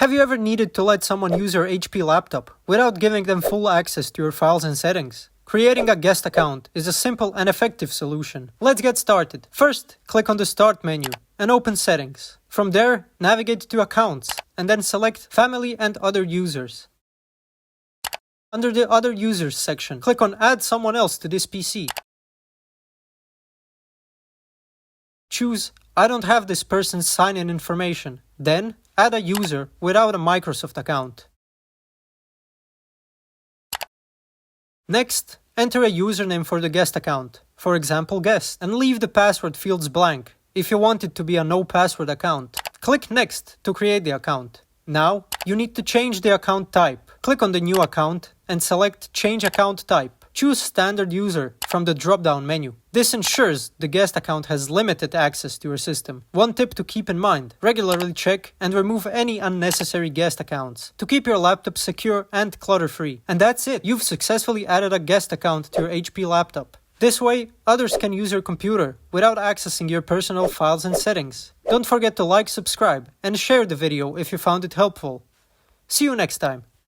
Have you ever needed to let someone use your HP laptop without giving them full access to your files and settings? Creating a guest account is a simple and effective solution. Let's get started. First, click on the Start menu and open Settings. From there, navigate to Accounts and then select Family and Other Users. Under the Other Users section, click on Add someone else to this PC. Choose I don't have this person's sign-in information. Then, add a user without a Microsoft account. Next, enter a username for the guest account, for example guest, and leave the password fields blank if you want it to be a no password account. Click Next to create the account. Now, you need to change the account type. Click on the new account and select Change Account Type. Choose Standard User from the drop-down menu. This ensures the guest account has limited access to your system. One tip to keep in mind: regularly check and remove any unnecessary guest accounts to keep your laptop secure and clutter-free. And that's it! You've successfully added a guest account to your HP laptop. This way, others can use your computer without accessing your personal files and settings. Don't forget to like, subscribe, and share the video if you found it helpful. See you next time!